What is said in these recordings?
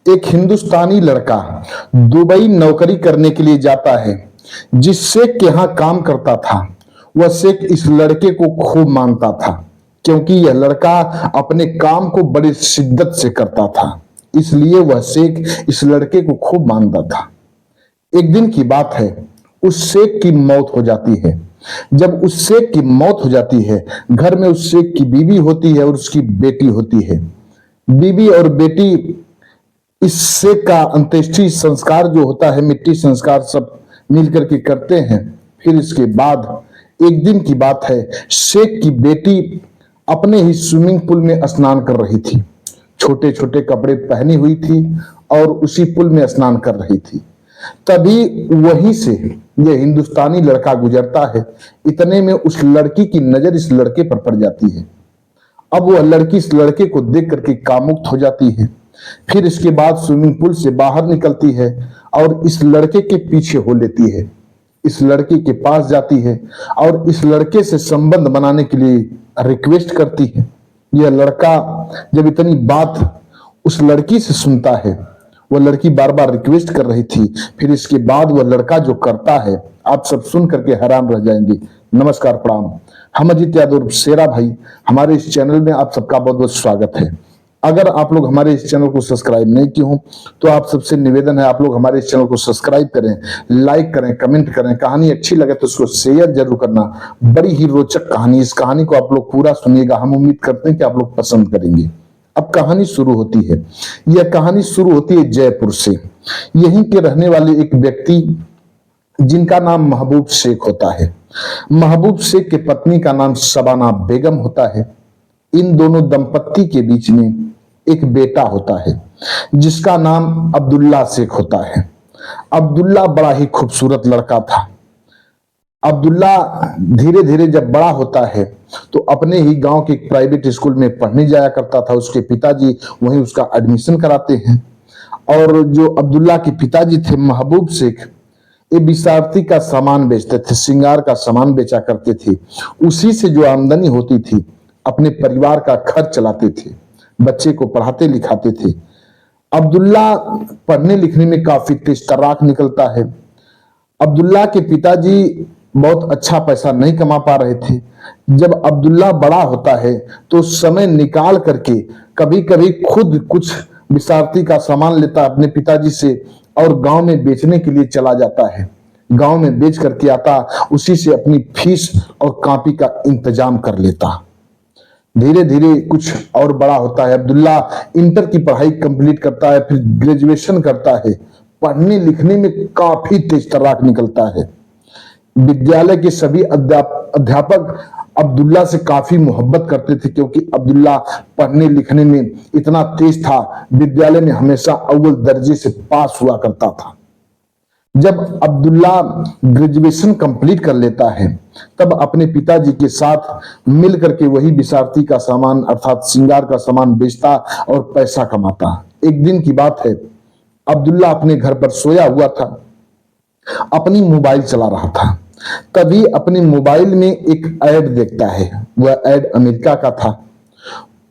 एक हिंदुस्तानी लड़का दुबई नौकरी करने के लिए जाता है। जिस शेख के यहाँ काम करता था वह शेख इस लड़के को खूब मानता था, क्योंकि यह लड़का अपने काम को बड़ी शिद्दत से करता था। इसलिए वह शेख इस लड़के को खूब मानता था। एक दिन की बात है, उस शेख की मौत हो जाती है। जब उस शेख की मौत हो जाती है, घर में उस शेख की बीवी होती है और उसकी बेटी होती है। बीवी और बेटी इस शेख का अंत्येष्टि संस्कार जो होता है, मिट्टी संस्कार सब मिलकर के करते हैं। फिर इसके बाद एक दिन की बात है, शेख की बेटी अपने ही स्विमिंग पूल में स्नान कर रही थी। छोटे छोटे कपड़े पहनी हुई थी और उसी पुल में स्नान कर रही थी। तभी वहीं से यह हिंदुस्तानी लड़का गुजरता है। इतने में उस लड़की की नजर इस लड़के पर पड़ जाती है। अब वह लड़की इस लड़के को देख करके कामुक्त हो जाती है। फिर इसके बाद स्विमिंग पूल से बाहर निकलती है और इस लड़के के पीछे हो लेती है। इस लड़के के पास जाती है और इस लड़के से संबंध बनाने के लिए रिक्वेस्ट करती है। यह लड़का जब इतनी बात उस लड़की से सुनता है, वह लड़की बार बार रिक्वेस्ट कर रही थी, फिर इसके बाद वह लड़का जो करता है, आप सब सुन करके हैरान रह जाएंगे। नमस्कार, प्रणाम। हम अजीत यादव शेरा भाई, हमारे इस चैनल में आप सबका बहुत बहुत स्वागत है। अगर आप लोग हमारे इस चैनल को सब्सक्राइब नहीं किए हो तो आप सबसे निवेदन है, आप लोग हमारे इस चैनल को सब्सक्राइब करें, लाइक करें, कमेंट करें। कहानी अच्छी लगे तो उसको शेयर जरूर करना। बड़ी ही रोचक कहानी, इस कहानी को आप लोग पूरा सुनिएगा। हम उम्मीद करते हैं कि आप लोग पसंद करेंगे। अब कहानी शुरू होती है। यह कहानी शुरू होती है जयपुर से। यहीं के रहने वाले एक व्यक्ति जिनका नाम महबूब शेख होता है। महबूब शेख के पत्नी का नाम शबाना बेगम होता है। इन दोनों दंपत्ति के बीच में एक बेटा होता है जिसका नाम अब्दुल्ला शेख होता है। अब्दुल्ला बड़ा ही खूबसूरत लड़का था। अब्दुल्ला धीरे धीरे जब बड़ा होता है तो अपने ही गांव के एक प्राइवेट स्कूल में पढ़ने जाया करता था। उसके पिताजी वहीं उसका एडमिशन कराते हैं। और जो अब्दुल्ला के पिताजी थे महबूब शेख, ये बिसारती का सामान बेचते थे, श्रृंगार का सामान बेचा करते थे। उसी से जो आमदनी होती थी अपने परिवार का खर्च चलाते थे, बच्चे को पढ़ाते लिखाते थे। अब्दुल्ला पढ़ने लिखने में काफी तेज तर्राक निकलता है। अब्दुल्ला के पिताजी बहुत अच्छा पैसा नहीं कमा पा रहे थे। जब अब्दुल्ला बड़ा होता है तो समय निकाल करके कभी कभी खुद कुछ बिसारती का सामान लेता अपने पिताजी से और गांव में बेचने के लिए चला जाता है। गांव में बेच करके आता, उसी से अपनी फीस और कॉपी का इंतजाम कर लेता। धीरे धीरे कुछ और बड़ा होता है। अब्दुल्ला इंटर की पढ़ाई कंप्लीट करता है, फिर ग्रेजुएशन करता है। पढ़ने लिखने में काफी तेज तर्राक निकलता है। विद्यालय के सभी अध्यापक अब्दुल्ला से काफी मोहब्बत करते थे, क्योंकि अब्दुल्ला पढ़ने लिखने में इतना तेज था। विद्यालय में हमेशा अव्वल दर्जे से पास हुआ करता था। जब अब्दुल्ला ग्रेजुएशन कंप्लीट कर लेता है तब अपने पिताजी के साथ मिल करके वही बिसारती का सामान अर्थात श्रृंगार का सामान बेचता और पैसा कमाता। एक दिन की बात है, अब्दुल्ला अपने घर पर सोया हुआ था, अपनी मोबाइल चला रहा था। तभी अपने मोबाइल में एक ऐड देखता है। वह ऐड अमेरिका का था।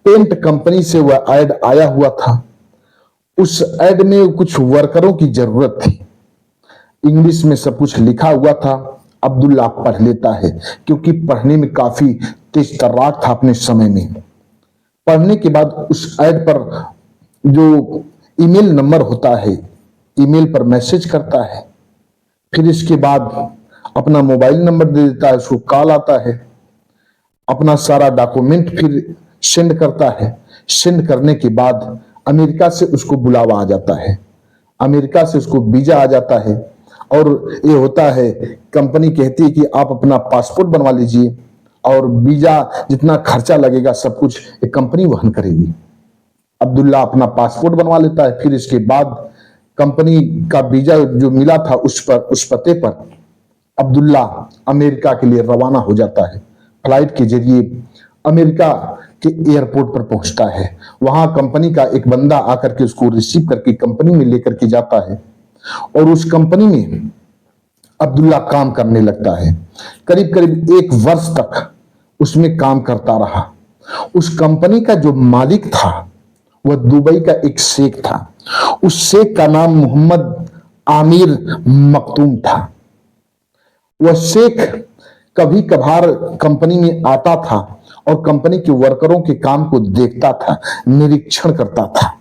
पेंट कंपनी से वह ऐड आया हुआ था। उस ऐड में कुछ वर्करों की जरूरत थी। इंग्लिश में सब कुछ लिखा हुआ था। अब्दुल्ला पढ़ लेता है, क्योंकि पढ़ने में काफी तेज तर्राक था अपने समय में। पढ़ने के बाद उस ऐड पर जो ईमेल नंबर होता है, ईमेल पर मैसेज करता है। फिर इसके बाद अपना मोबाइल नंबर दे देता है, उसको कॉल आता है। अपना सारा डॉक्यूमेंट फिर सेंड करता है। सेंड करने के बाद अमेरिका से उसको बुलावा आ जाता है। अमेरिका से उसको वीजा आ जाता है और ये होता है, कंपनी कहती है कि आप अपना पासपोर्ट बनवा लीजिए और वीजा जितना खर्चा लगेगा सब कुछ एक कंपनी वहन करेगी। अब्दुल्ला अपना पासपोर्ट बनवा लेता है। फिर इसके बाद कंपनी का वीजा जो मिला था उस पते पर अब्दुल्ला अमेरिका के लिए रवाना हो जाता है। फ्लाइट के जरिए अमेरिका के एयरपोर्ट पर पहुंचता है। वहां कंपनी का एक बंदा आकर के उसको रिसीव करके कंपनी में लेकर के जाता है और उस कंपनी में अब्दुल्ला काम करने लगता है। करीब करीब 1 वर्ष तक उसमें काम करता रहा। उस कंपनी का जो मालिक था वह दुबई का एक शेख था। उस शेख का नाम मोहम्मद आमिर मखदूम था। वह शेख कभी कभार कंपनी में आता था और कंपनी के वर्करों के काम को देखता था, निरीक्षण करता था।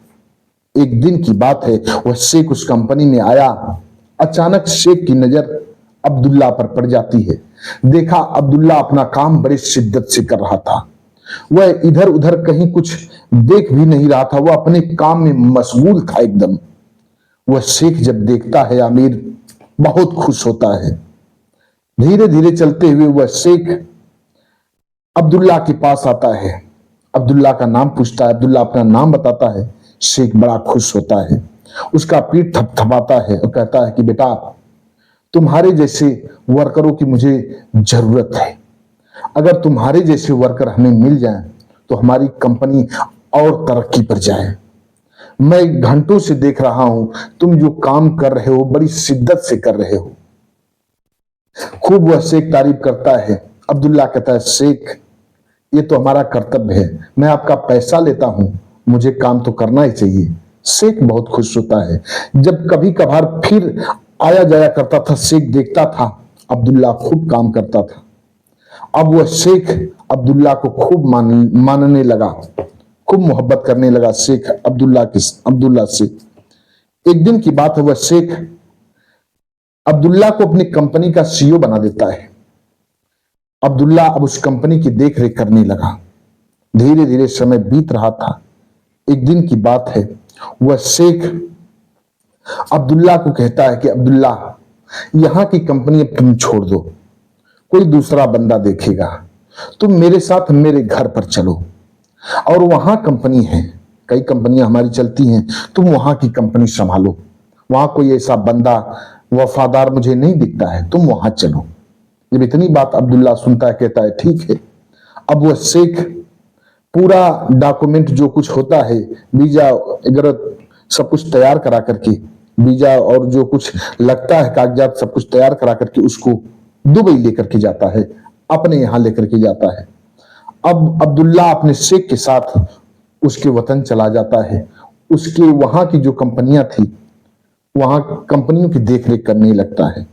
एक दिन की बात है, वह शेख उस कंपनी में आया। अचानक शेख की नजर अब्दुल्ला पर पड़ जाती है। देखा अब्दुल्ला अपना काम बड़ी शिद्दत से कर रहा था। वह इधर उधर कहीं कुछ देख भी नहीं रहा था, वह अपने काम में मशगूल था एकदम। वह शेख जब देखता है आमिर बहुत खुश होता है। धीरे धीरे चलते हुए वह शेख अब्दुल्ला के पास आता है, अब्दुल्ला का नाम पूछता है, अब्दुल्ला अपना नाम बताता है। शेख बड़ा खुश होता है, उसका पीठ थपथपाता है और कहता है कि बेटा, तुम्हारे जैसे वर्करों की मुझे जरूरत है। अगर तुम्हारे जैसे वर्कर हमें मिल जाएं तो हमारी कंपनी और तरक्की पर जाए। मैं घंटों से देख रहा हूं, तुम जो काम कर रहे हो बड़ी शिद्दत से कर रहे हो। खूब वह शेख तारीफ करता है। अब्दुल्ला कहता है, शेख ये तो हमारा कर्तव्य है, मैं आपका पैसा लेता हूं, मुझे काम तो करना ही चाहिए। शेख बहुत खुश होता है। जब कभी कभार फिर आया जाया करता था, शेख देखता था अब्दुल्ला खूब काम करता था। अब वह शेख अब्दुल्ला को खूब मानने लगा, खूब मोहब्बत करने लगा शेख अब्दुल्ला से। एक दिन की बात है, वह शेख अब्दुल्ला को अपनी कंपनी का सीईओ बना देता है। अब्दुल्ला अब उस कंपनी की देखरेख करने लगा। धीरे धीरे समय बीत रहा था। एक दिन की बात है, वह शेख अब्दुल्ला को कहता है कि अब्दुल्ला, यहां की कंपनी अब तुम छोड़ दो, कोई दूसरा बंदा देखेगा। तुम मेरे साथ मेरे घर पर चलो और वहां कंपनी है, कई कंपनियां हमारी चलती हैं, तुम वहां की कंपनी संभालो। वहां कोई ऐसा बंदा वफादार मुझे नहीं दिखता है, तुम वहां चलो। जब इतनी बात अब्दुल्ला सुनता है, कहता है ठीक है। अब वह शेख पूरा डॉक्यूमेंट जो कुछ होता है, वीजा वगैरह सब कुछ तैयार करा करके, वीजा और जो कुछ लगता है कागजात सब कुछ तैयार करा करके उसको दुबई लेकर के जाता है, अपने यहां लेकर के जाता है। अब अब्दुल्ला अपने शेख के साथ उसके वतन चला जाता है। उसके वहां की जो कंपनियां थी, वहां कंपनियों की देखरेख करने लगता है।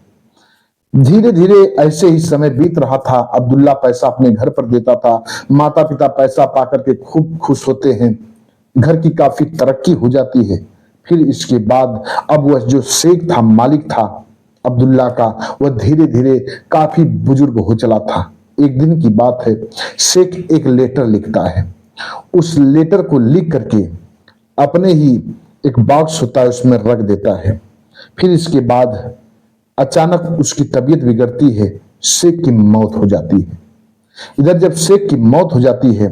धीरे धीरे ऐसे ही समय बीत रहा था। अब्दुल्ला पैसा अपने घर पर देता था, माता पिता पैसा पाकर के खूब खुश होते हैं, घर की काफी तरक्की हो जाती है। फिर इसके बाद अब वह जो शेख था, मालिक था अब्दुल्ला का, वह धीरे धीरे काफी बुजुर्ग हो चला था। एक दिन की बात है, शेख एक लेटर लिखता है। उस लेटर को लिख करके अपने ही एक बॉक्स होता है उसमें रख देता है। फिर इसके बाद अचानक उसकी तबीयत बिगड़ती है, शेख की मौत हो जाती है। इधर जब शेख की मौत हो जाती है,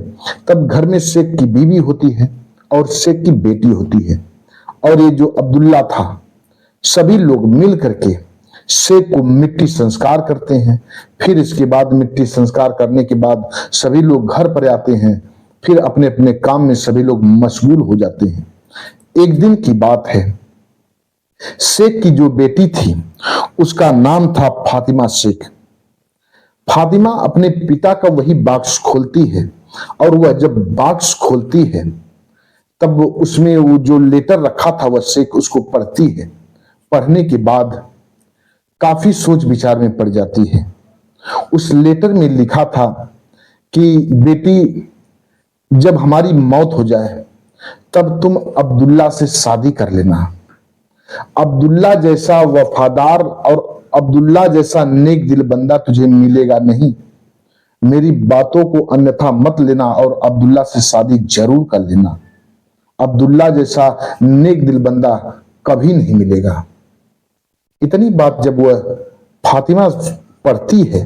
तब घर में शेख की बीवी होती है और शेख की बेटी होती है, और ये जो अब्दुल्ला था, सभी लोग मिल करके शेख को मिट्टी संस्कार करते हैं। फिर इसके बाद मिट्टी संस्कार करने के बाद सभी लोग घर पर आते हैं, फिर अपने अपने काम में सभी लोग मशगूल हो जाते हैं। एक दिन की बात है, शेख की जो बेटी थी उसका नाम था फातिमा शेख। फातिमा अपने पिता का वही बॉक्स खोलती है, और वह जब बॉक्स खोलती है तब उसमें वो जो लेटर रखा था वह शेख उसको पढ़ती है। पढ़ने के बाद काफी सोच विचार में पड़ जाती है। उस लेटर में लिखा था कि बेटी, जब हमारी मौत हो जाए तब तुम अब्दुल्ला से शादी कर लेना। अब्दुल्ला जैसा वफादार और अब्दुल्ला जैसा नेक दिल बंदा तुझे मिलेगा नहीं। मेरी बातों को अन्यथा मत लेना और अब्दुल्ला से शादी जरूर कर लेना। अब्दुल्ला जैसा नेक दिल बंदा कभी नहीं मिलेगा। इतनी बात जब वह फातिमा पढ़ती है,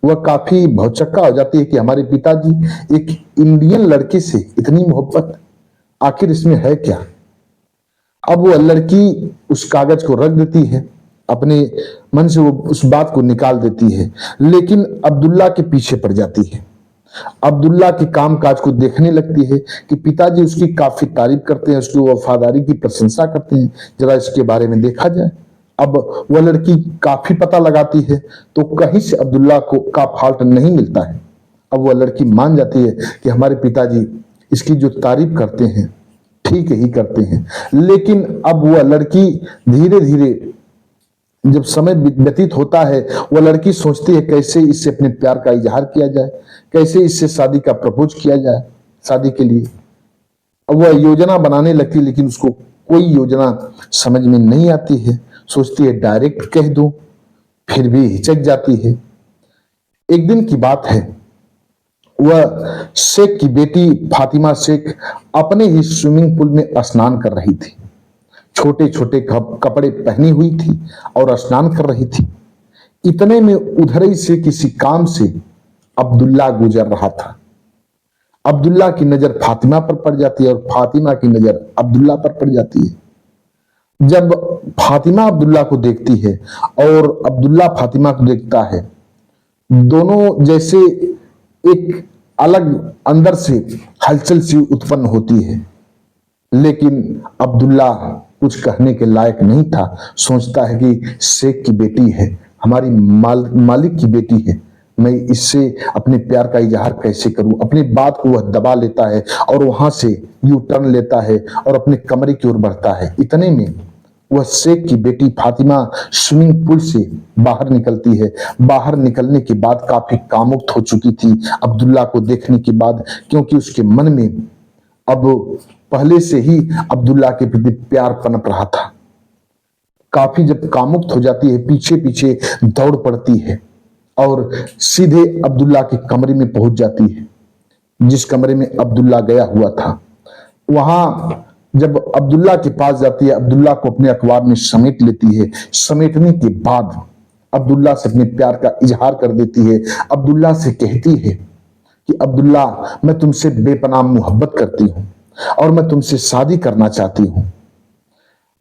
वह काफी भौचक्का हो जाती है कि हमारे पिताजी एक इंडियन लड़के से इतनी मोहब्बत, आखिर इसमें है क्या। अब वो लड़की उस कागज को रख देती है, अपने मन से वो उस बात को निकाल देती है, लेकिन अब्दुल्ला के पीछे पड़ जाती है। अब्दुल्ला के कामकाज को देखने लगती है कि पिताजी उसकी काफी तारीफ करते हैं, उसकी वफादारी की प्रशंसा करते हैं, जरा इसके बारे में देखा जाए। अब वह लड़की काफी पता लगाती है तो कहीं से अब्दुल्ला को का फॉल्ट नहीं मिलता है। अब वह लड़की मान जाती है कि हमारे पिताजी इसकी जो तारीफ करते हैं ठीक ही करते हैं। लेकिन अब वह लड़की धीरे धीरे जब समय व्यतीत होता है, वह लड़की सोचती है कैसे इससे अपने प्यार का इजहार किया जाए, कैसे इससे शादी का प्रपोज किया जाए शादी के लिए। अब वह योजना बनाने लगती है, लेकिन उसको कोई योजना समझ में नहीं आती है। सोचती है डायरेक्ट कह दूं, फिर भी हिचक जाती है। एक दिन की बात है, वह शेख की बेटी फातिमा शेख अपने ही स्विमिंग पूल में स्नान कर रही थी। छोटे छोटे कपड़े पहनी हुई थी और स्नान कर रही थी। इतने में उधर ही से किसी काम से अब्दुल्ला गुजर रहा था। अब्दुल्ला की नजर फातिमा पर पड़ जाती है और फातिमा की नजर अब्दुल्ला पर पड़ जाती है। जब फातिमा अब्दुल्ला को देखती है और अब्दुल्ला फातिमा को देखता है, दोनों जैसे एक अलग अंदर से हलचल सी उत्पन्न होती है। लेकिन अब्दुल्ला कुछ कहने के लायक नहीं था। सोचता है कि शेख की बेटी है, हमारी मालिक की बेटी है, मैं इससे अपने प्यार का इजहार कैसे करूं। अपनी बात को वह दबा लेता है और वहां से यू टर्न लेता है और अपने कमरे की ओर बढ़ता है। इतने में वह शेख की बेटी फातिमा स्विमिंग पूल से बाहर निकलती है। बाहर निकलने के बाद काफी कामुक हो चुकी थी अब्दुल्ला को देखने के बाद, क्योंकि उसके मन में अब पहले से ही अब्दुल्ला के प्रति प्यार पनप रहा था। काफी जब कामुक्त हो जाती है, पीछे पीछे दौड़ पड़ती है और सीधे अब्दुल्ला के कमरे में पहुंच जाती है, जिस कमरे में अब्दुल्ला गया हुआ था। वहां जब अब्दुल्ला के पास जाती है, अब्दुल्ला को अपने अखबार में समेट लेती है। समेटने के बाद अब्दुल्ला से अपने प्यार का इजहार कर देती है। अब्दुल्ला से कहती है कि अब्दुल्ला, मैं तुमसे बेपनाह मोहब्बत करती हूं और मैं तुमसे शादी करना चाहती हूं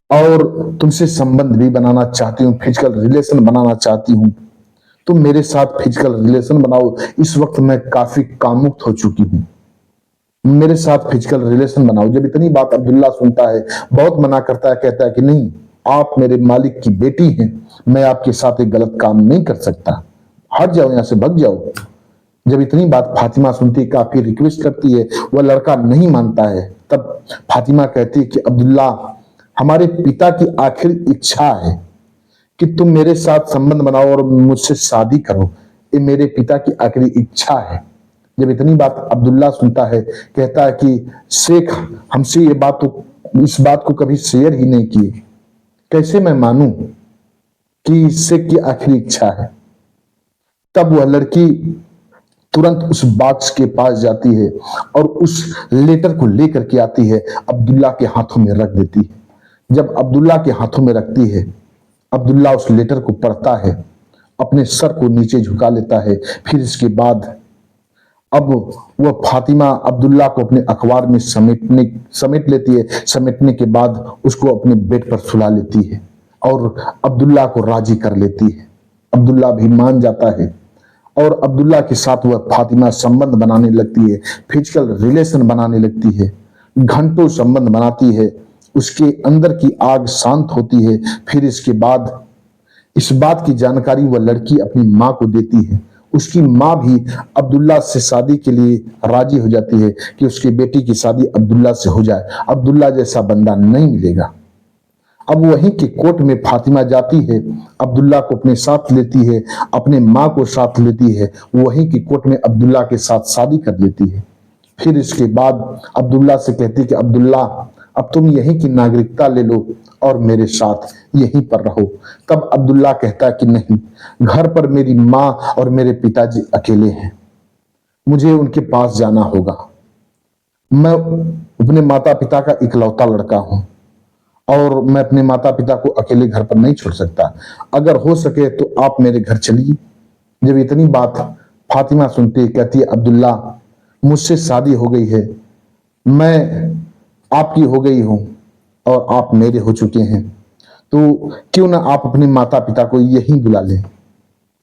और तुमसे संबंध भी बनाना चाहती हूं, फिजिकल रिलेशन बनाना चाहती हूं। तुम मेरे साथ फिजिकल रिलेशन बनाओ। इस वक्त मैं काफी कामुक्त हो चुकी हूं, मेरे साथ फिजिकल रिलेशन बनाओ। जब इतनी बात अब्दुल्ला सुनता है, बहुत मना करता है, कहता है कि नहीं, आप मेरे मालिक की बेटी हैं, मैं आपके साथ एक गलत काम नहीं कर सकता, हट जाओ, यहां से भग जाओ। जब इतनी बात फातिमा सुनती, काफी रिक्वेस्ट करती है, वह लड़का नहीं मानता है। तब फातिमा कहती है कि अब्दुल्ला, हमारे पिता की आखिरी इच्छा है कि तुम मेरे साथ संबंध बनाओ और मुझसे शादी करो। ये मेरे पिता की आखिरी इच्छा है। जब इतनी बात अब्दुल्ला सुनता है, कहता है कि शेख हमसे ये बात तो इस बात को कभी शेयर ही नहीं की, कैसे मैं मानूं कि शेख की आखिरी इच्छा है। तब वह लड़की तुरंत उस बॉक्स के पास जाती है और उस लेटर को लेकर के आती है, अब्दुल्ला के हाथों में रख देती है। जब अब्दुल्ला के हाथों में रखती है, अब्दुल्ला उस लेटर को पढ़ता है, अपने सर को नीचे झुका लेता है। फिर इसके बाद अब वह फातिमा अब्दुल्ला को अपने अखबार में समेट लेती है। समेटने के बाद उसको अपने बेड पर सुला लेती है और अब्दुल्ला को राजी कर लेती है। अब्दुल्ला भी मान जाता है और अब्दुल्ला के साथ वह फातिमा संबंध बनाने लगती है, फिजिकल रिलेशन बनाने लगती है। घंटों संबंध बनाती है, उसके अंदर की आग शांत होती है। फिर इसके बाद इस बात की जानकारी वह लड़की अपनी माँ को देती है। उसकी माँ भी अब्दुल्ला से शादी के लिए राजी हो जाती है कि उसकी बेटी की शादी अब्दुल्ला से हो जाए। अब्दुल्ला जैसा बंदा नहीं मिलेगा। अब वहीं के कोर्ट में फातिमा जाती है, अब्दुल्ला को अपने साथ लेती है, अपने माँ को साथ लेती है। वहीं के कोर्ट में अब्दुल्ला के साथ शादी कर लेती है। फिर इसके बाद अब्दुल्ला से कहती है कि अब्दुल्ला, अब तुम यहीं की नागरिकता ले लो और मेरे साथ यहीं पर रहो। तब अब्दुल्ला कहता है कि नहीं, घर पर मेरी माँ और मेरे पिताजी अकेले हैं, मुझे उनके पास जाना होगा। मैं अपने माता पिता का इकलौता लड़का हूं और मैं अपने माता पिता को अकेले घर पर नहीं छोड़ सकता। अगर हो सके तो आप मेरे घर चलिए। जब इतनी बात फातिमा सुनती है, कहती है अब्दुल्ला, मुझसे शादी हो गई है, मैं आपकी हो गई हूं और आप मेरे हो चुके हैं, तो क्यों ना आप अपने माता पिता को यहीं बुला लें।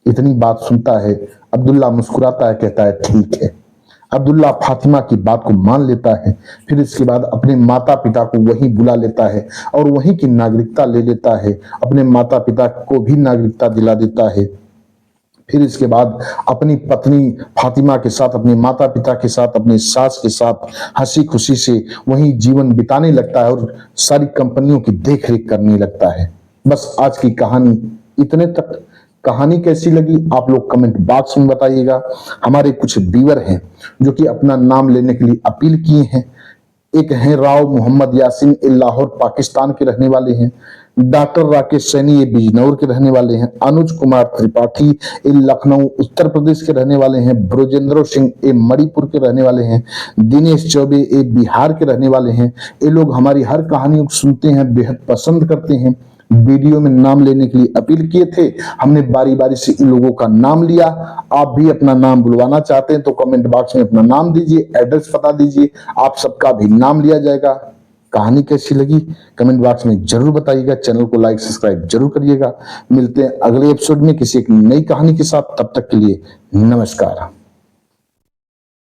इतनी बात सुनता है अब्दुल्ला, मुस्कुराता है, कहता है ठीक है। अब्दुल्ला फातिमा की बात को मान लेता है। फिर इसके बाद अपने माता पिता को वहीं बुला लेता है और वहीं की नागरिकता ले लेता है। अपने माता पिता को भी नागरिकता दिला देता है। फिर इसके बाद अपनी पत्नी फातिमा के साथ, अपने माता पिता के साथ, अपने सास के साथ हंसी खुशी से वहीं जीवन बिताने लगता है और सारी कंपनियों की देख रेख करने लगता है। बस आज की कहानी इतने तक। कहानी कैसी लगी आप लोग कमेंट बॉक्स में बताइएगा। हमारे कुछ व्यूअर हैं जो कि अपना नाम लेने के लिए अपील किए हैं। एक हैं राव मोहम्मद यासीन, ये लाहौर पाकिस्तान के रहने वाले हैं। डॉक्टर राकेश सैनी, ये बिजनौर के रहने वाले हैं। अनुज कुमार त्रिपाठी, ये लखनऊ उत्तर प्रदेश के रहने वाले हैं। ब्रजेंद्र सिंह, ये मणिपुर के रहने वाले हैं। दिनेश चौबे, ये बिहार के रहने वाले हैं। ये लोग हमारी हर कहानी को सुनते हैं, बेहद पसंद करते हैं। वीडियो में नाम लेने के लिए अपील किए थे, हमने बारी बारी से इन लोगों का नाम लिया। आप भी अपना नाम बुलवाना चाहते हैं तो कमेंट बॉक्स में अपना नाम दीजिए, एड्रेस बता दीजिए, आप सबका भी नाम लिया जाएगा। कहानी कैसी लगी कमेंट बॉक्स में जरूर बताइएगा। चैनल को लाइक सब्सक्राइब जरूर करिएगा। मिलते हैं अगले एपिसोड में किसी एक नई कहानी के साथ। तब तक के लिए नमस्कार।